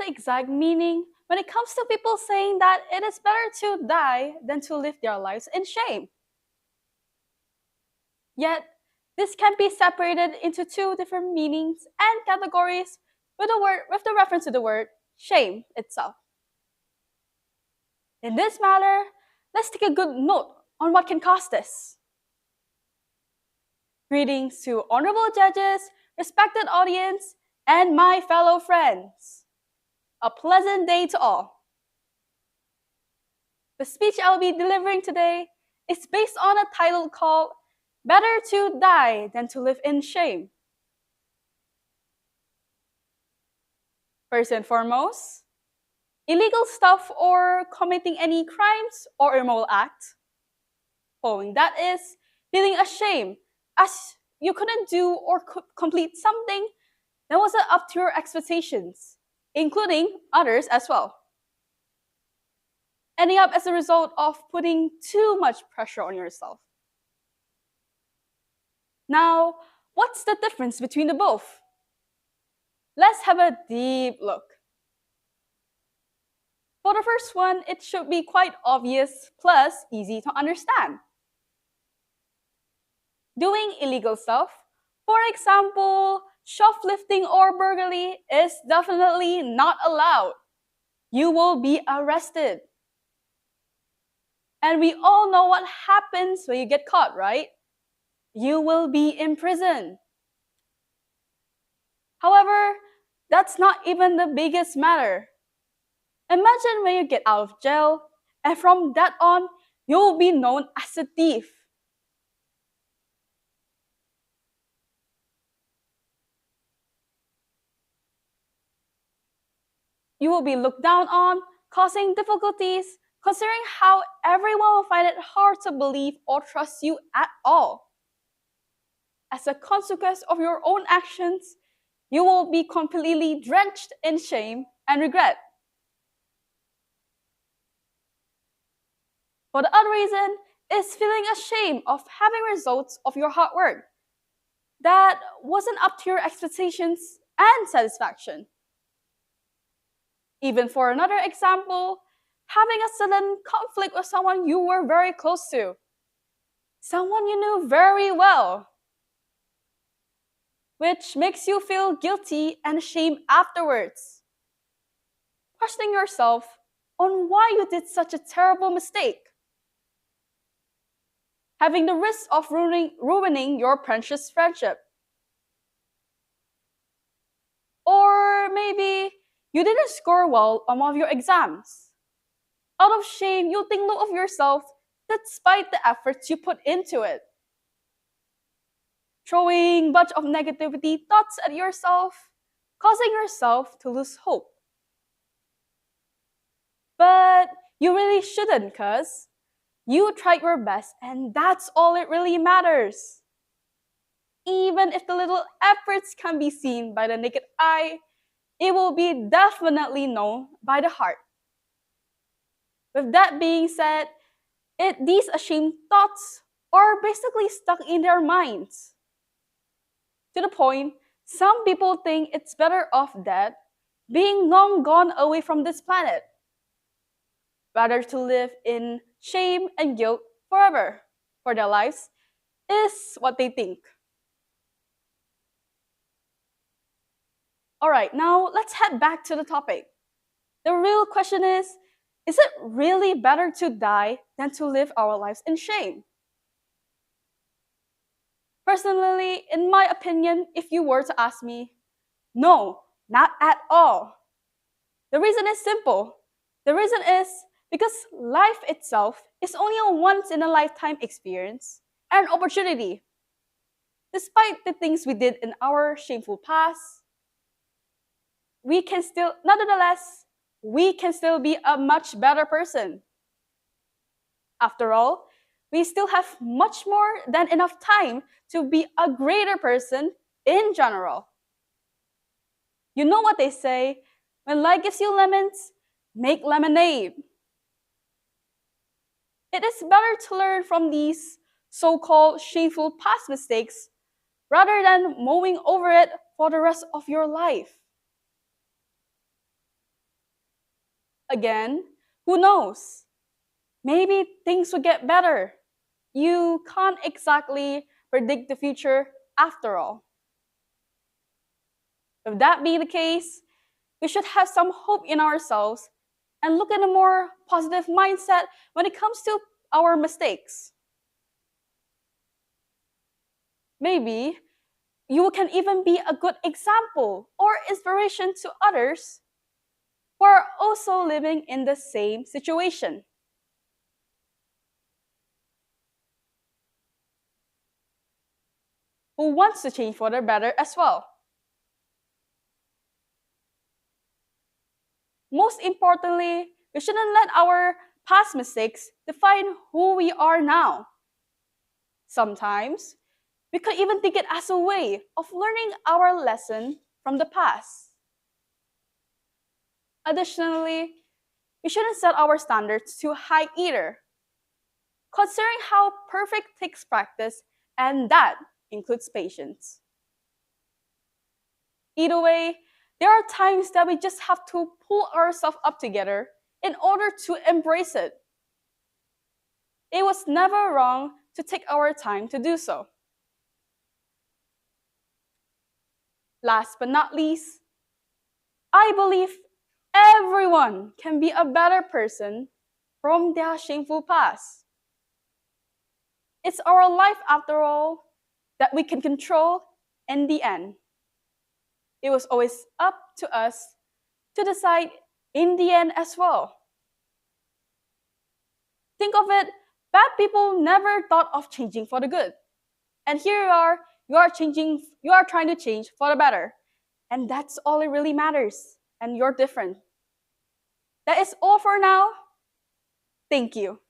the exact meaning when it comes to people saying that it is better to die than to live their lives in shame. Yet, this can be separated into two different meanings and categories with the reference to the word shame itself. In this matter, let's take a good note on what can cause this. Greetings to honorable judges, respected audience, and my fellow friends. A pleasant day to all. The speech I'll be delivering today is based on a title called Better to Die Than to Live in Shame. First and foremost, illegal stuff or committing any crimes or immoral act. Following that is feeling ashamed as you couldn't do or complete something that wasn't up to your expectations, including others as well. Ending up as a result of putting too much pressure on yourself. Now, what's the difference between the both? Let's have a deep look. For the first one, it should be quite obvious plus easy to understand. Doing illegal stuff, for example, shoplifting or burglary, is definitely not allowed. You will be arrested. And we all know what happens when you get caught, right? You will be in prison. However, that's not even the biggest matter. Imagine when you get out of jail, and from that on, you'll be known as a thief. You will be looked down on, causing difficulties, considering how everyone will find it hard to believe or trust you at all. As a consequence of your own actions, you will be completely drenched in shame and regret. For the other reason is feeling ashamed of having results of your hard work that wasn't up to your expectations and satisfaction. Even for another example, having a sudden conflict with someone you were very close to, someone you knew very well, which makes you feel guilty and ashamed afterwards. Questioning yourself on why you did such a terrible mistake. Having the risk of ruining your precious friendship. Or maybe you didn't score well on one of your exams. Out of shame, you think low of yourself despite the efforts you put into it. Throwing a bunch of negativity thoughts at yourself, causing yourself to lose hope. But you really shouldn't, cuz you tried your best and that's all it really matters. Even if the little efforts can be seen by the naked eye, it will be definitely known by the heart. With that being said, these ashamed thoughts are basically stuck in their minds. To the point, some people think it's better off dead, being long gone away from this planet, rather to live in shame and guilt forever for their lives, is what they think. Alright, now let's head back to the topic. The real question is it really better to die than to live our lives in shame? Personally, in my opinion, if you were to ask me, no, not at all. The reason is simple. The reason is because life itself is only a once in a lifetime experience and opportunity. Despite the things we did in our shameful past, we can still be a much better person. After all, we still have much more than enough time to be a greater person in general. You know what they say, when life gives you lemons, make lemonade. It is better to learn from these so-called shameful past mistakes rather than mowing over it for the rest of your life. Again, who knows? Maybe things will get better. You can't exactly predict the future after all. If that be the case, we should have some hope in ourselves and look at a more positive mindset when it comes to our mistakes. Maybe you can even be a good example or inspiration to others who are also living in the same situation. Who wants to change for the better as well. Most importantly, we shouldn't let our past mistakes define who we are now. Sometimes, we could even think it as a way of learning our lesson from the past. Additionally, we shouldn't set our standards too high either, considering how perfect takes practice, and that includes patience. Either way, there are times that we just have to pull ourselves up together in order to embrace it. It was never wrong to take our time to do so. Last but not least, I believe everyone can be a better person from their shameful past. It's our life, after all, that we can control in the end. It was always up to us to decide in the end as well. Think of it, bad people never thought of changing for the good. And here you are trying to change for the better. And that's all it really matters. And you're different. That is all for now. Thank you.